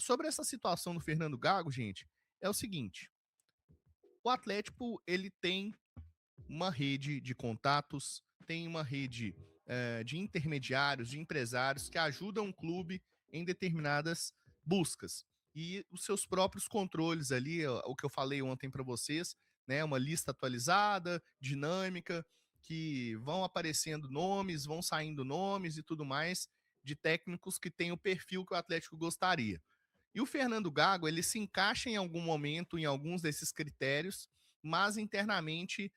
Sobre essa situação do Fernando Gago, gente, é o seguinte: o Atlético ele tem uma rede de contatos, tem uma rede de intermediários, de empresários que ajudam o clube em determinadas buscas. E os seus próprios controles ali, o que eu falei ontem para vocês, né, uma lista atualizada, dinâmica, que vão aparecendo nomes, vão saindo nomes e tudo mais de técnicos que têm o perfil que o Atlético gostaria. E o Fernando Gago, ele se encaixa em algum momento em alguns desses critérios, mas internamente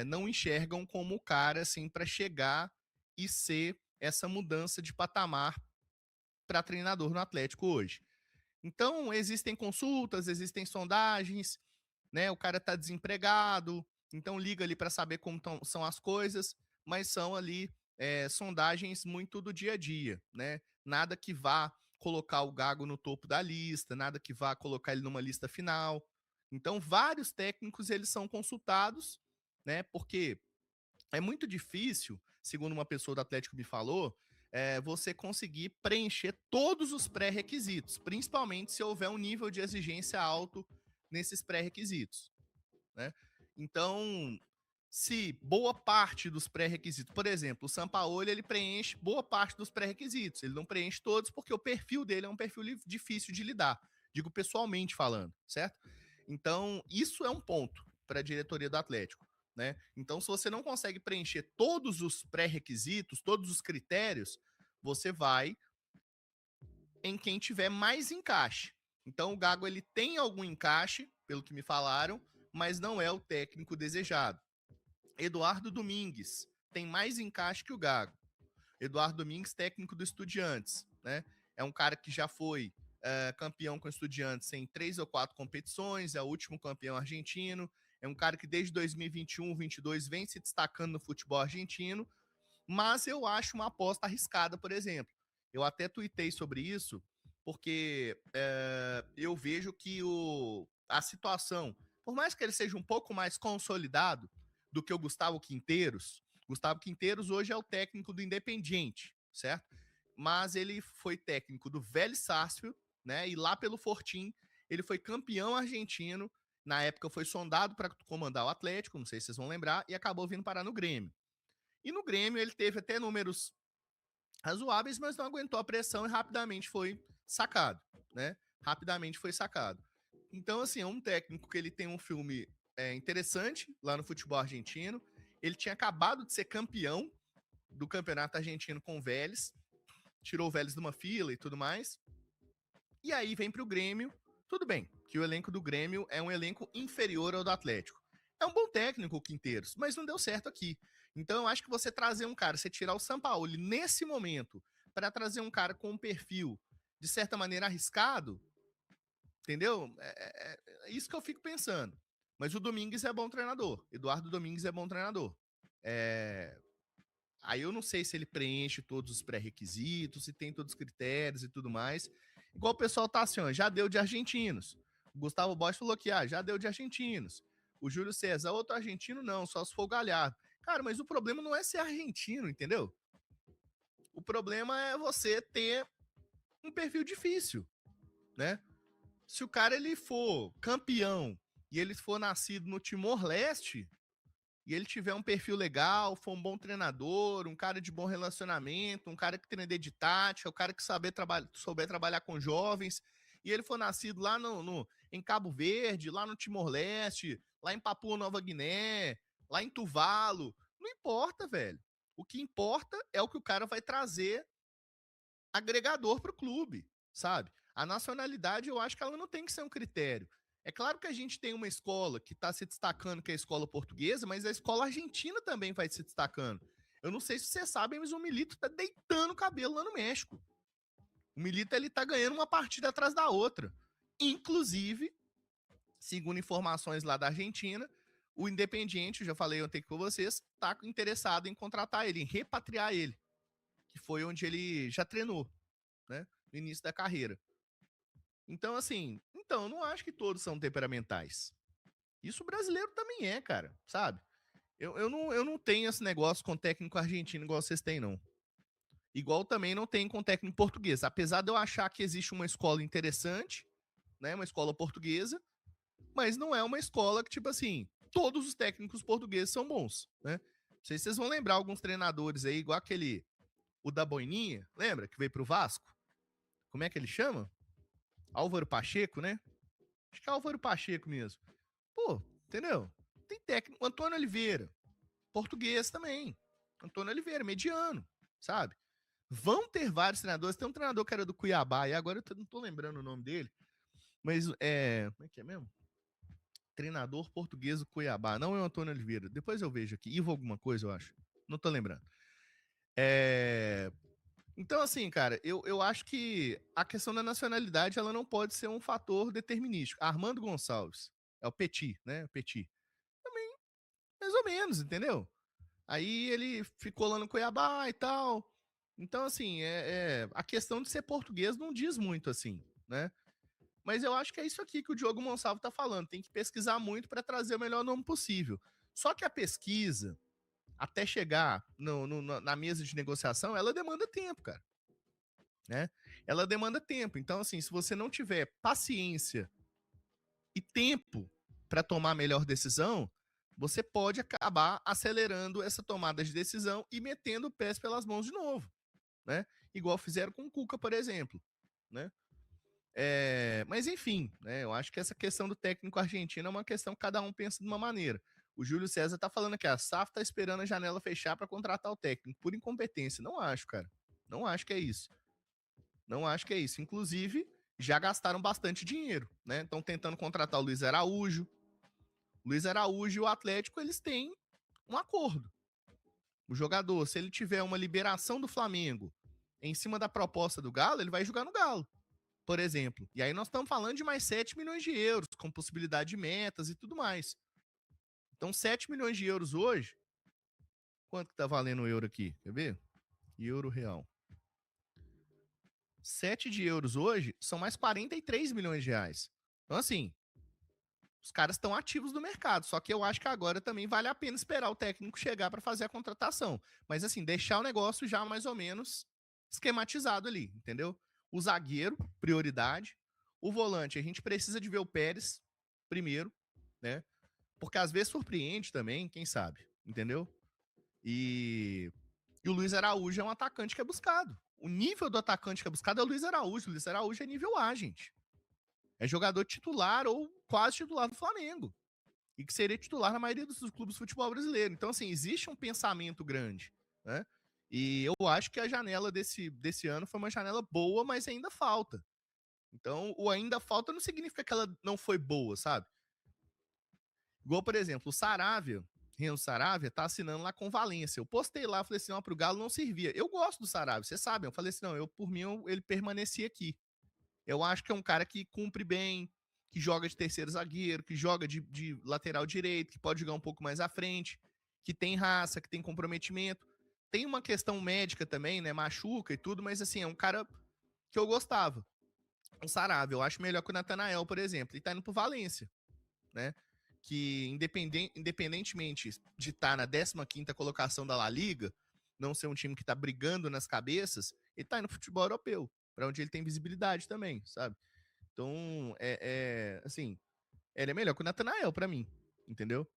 não enxergam como o cara assim para chegar e ser essa mudança de patamar para treinador no Atlético hoje. Então, existem consultas, existem sondagens, né? O cara tá desempregado, então liga ali para saber como são as coisas, mas são ali sondagens muito do dia a dia, né? Nada que vá colocar o Gago no topo da lista, nada que vá colocar ele numa lista final. Então, vários técnicos eles são consultados, né? Porque é muito difícil, segundo uma pessoa do Atlético me falou, você conseguir preencher todos os pré-requisitos, principalmente se houver um nível de exigência alto nesses pré-requisitos, né? Então, se boa parte dos pré-requisitos, por exemplo, o Sampaoli, ele preenche boa parte dos pré-requisitos, ele não preenche todos porque o perfil dele é um perfil difícil de lidar, digo pessoalmente falando, certo? Então, isso é um ponto para a diretoria do Atlético, né? Então, se você não consegue preencher todos os pré-requisitos, todos os critérios, você vai em quem tiver mais encaixe. Então, o Gago ele tem algum encaixe, pelo que me falaram, mas não é o técnico desejado. Eduardo Domingues tem mais encaixe que o Gago. Eduardo Domingues, técnico do Estudiantes, né? É um cara que já foi campeão com o Estudiantes em 3 ou 4 competições, é o último campeão argentino. É um cara que desde 2021, 22 vem se destacando no futebol argentino, mas eu acho uma aposta arriscada, por exemplo. Eu até tuitei sobre isso, porque eu vejo que a situação, por mais que ele seja um pouco mais consolidado do que o Gustavo Quinteiros hoje é o técnico do Independiente, certo? Mas ele foi técnico do Vélez Sarsfield, né? E lá pelo Fortim, ele foi campeão argentino. Na época foi sondado para comandar o Atlético, não sei se vocês vão lembrar, e acabou vindo parar no Grêmio. E no Grêmio ele teve até números razoáveis, mas não aguentou a pressão e rapidamente foi sacado, né? Rapidamente foi sacado. Então, assim, é um técnico que ele tem um filme interessante lá no futebol argentino. Ele tinha acabado de ser campeão do campeonato argentino com o Vélez, tirou o Vélez de uma fila e tudo mais. E aí vem pro Grêmio. Tudo bem, que o elenco do Grêmio é um elenco inferior ao do Atlético. É um bom técnico o Quinteiros, mas não deu certo aqui. Então eu acho que você trazer um cara, você tirar o Sampaoli nesse momento para trazer um cara com um perfil de certa maneira arriscado, entendeu? É isso que eu fico pensando. Mas o Domingues é bom treinador. Eduardo Domingues é bom treinador. É, Aí eu não sei se ele preenche todos os pré-requisitos, se tem todos os critérios e tudo mais. Igual o pessoal tá assim, ó, já deu de argentinos. O Gustavo Bosch falou que já deu de argentinos. O Júlio César, outro argentino não, só se for o Galhardo. Cara, mas o problema não é ser argentino, entendeu? O problema é você ter um perfil difícil, né? Se o cara ele for campeão e ele for nascido no Timor-Leste, e ele tiver um perfil legal, for um bom treinador, um cara de bom relacionamento, um cara que treina de tática, um cara que souber trabalhar com jovens, e ele for nascido lá em Cabo Verde, lá no Timor-Leste, lá em Papua Nova Guiné, lá em Tuvalu, não importa, velho. O que importa é o que o cara vai trazer agregador para o clube, sabe? A nacionalidade, eu acho que ela não tem que ser um critério. É claro que a gente tem uma escola que está se destacando, que é a escola portuguesa, mas a escola argentina também vai se destacando. Eu não sei se vocês sabem, mas o Milito tá deitando o cabelo lá no México. O Milito ele tá ganhando uma partida atrás da outra. Inclusive, segundo informações lá da Argentina, o Independiente, eu já falei ontem com vocês, está interessado em contratar ele, em repatriar ele, que foi onde ele já treinou, né, no início da carreira. Então, assim, eu não acho que todos são temperamentais. Isso o brasileiro também é, cara, sabe? Eu não tenho esse negócio com técnico argentino igual vocês têm, não. Igual também não tem com técnico português. Apesar de eu achar que existe uma escola interessante, né? Uma escola portuguesa, mas não é uma escola que, tipo assim, todos os técnicos portugueses são bons, né? Não sei se vocês vão lembrar alguns treinadores aí, igual aquele, o da Boininha, lembra? Que veio pro Vasco? Como é que ele chama? Álvaro Pacheco, né? Acho que é Álvaro Pacheco mesmo. Pô, entendeu? Tem técnico, Antônio Oliveira, português também. Antônio Oliveira, mediano, sabe? Vão ter vários treinadores. Tem um treinador que era do Cuiabá, e agora eu não tô lembrando o nome dele, mas é. Como é que é mesmo? Treinador português do Cuiabá. Não é o Antônio Oliveira. Depois eu vejo aqui. Ivo alguma coisa, eu acho. Não tô lembrando. É... Então, assim, cara, eu acho que a questão da nacionalidade ela não pode ser um fator determinístico. Armando Gonçalves. É o Petit, né? O Petit. Também, mais ou menos, entendeu? Aí ele ficou lá no Cuiabá e tal. Então, assim, a questão de ser português não diz muito, assim, né? Mas eu acho que é isso aqui que o Diogo Monsalvo tá falando. Tem que pesquisar muito para trazer o melhor nome possível. Só que a pesquisa, até chegar na mesa de negociação, ela demanda tempo, cara. Né? Ela demanda tempo. Então, assim, se você não tiver paciência e tempo para tomar a melhor decisão, você pode acabar acelerando essa tomada de decisão e metendo o pés pelas mãos de novo, né? Igual fizeram com o Cuca, por exemplo, né? Mas enfim, né? Eu acho que essa questão do técnico argentino é uma questão que cada um pensa de uma maneira. O Júlio César tá falando que a SAF tá esperando a janela fechar para contratar o técnico por incompetência. Não acho, cara. Não acho que é isso. Não acho que é isso. Inclusive, já gastaram bastante dinheiro, né? Estão tentando contratar o Luiz Araújo. O Luiz Araújo e o Atlético, eles têm um acordo. O jogador, se ele tiver uma liberação do Flamengo em cima da proposta do Galo, ele vai jogar no Galo, por exemplo. E aí nós estamos falando de mais 7 milhões de euros, com possibilidade de metas e tudo mais. Então, 7 milhões de euros hoje, quanto que tá valendo o euro aqui? Quer ver? Euro real. 7 de euros hoje são mais 43 milhões de reais. Então, assim, os caras estão ativos no mercado. Só que eu acho que agora também vale a pena esperar o técnico chegar para fazer a contratação. Mas, assim, deixar o negócio já mais ou menos esquematizado ali, entendeu? O zagueiro, prioridade. O volante, a gente precisa de ver o Pérez primeiro, né? Porque às vezes surpreende também, quem sabe, entendeu? E o Luiz Araújo é um atacante que é buscado. O nível do atacante que é buscado é o Luiz Araújo. O Luiz Araújo é nível A, gente. É jogador titular ou quase titular do Flamengo. E que seria titular na maioria dos clubes de futebol brasileiro. Então, assim, existe um pensamento grande, né? E eu acho que a janela desse ano foi uma janela boa, mas ainda falta. Então, o ainda falta não significa que ela não foi boa, sabe? Igual, por exemplo, o Saravia, Renzo Saravia, tá assinando lá com Valência. Eu postei lá, falei assim, ó, pro Galo não servia. Eu gosto do Saravia, vocês sabem. Eu falei assim, não, por mim, ele permanecia aqui. Eu acho que é um cara que cumpre bem, que joga de terceiro zagueiro, que joga de lateral direito, que pode jogar um pouco mais à frente, que tem raça, que tem comprometimento. Tem uma questão médica também, né? Machuca e tudo, mas assim, é um cara que eu gostava. O Saravia, eu acho melhor que o Natanael, por exemplo. E tá indo pro Valência, né? Que independentemente de estar na 15ª colocação da La Liga, não ser um time que tá brigando nas cabeças, ele tá indo no futebol europeu, para onde ele tem visibilidade também, sabe? Então, assim, ele é melhor que o Natanael pra mim, entendeu?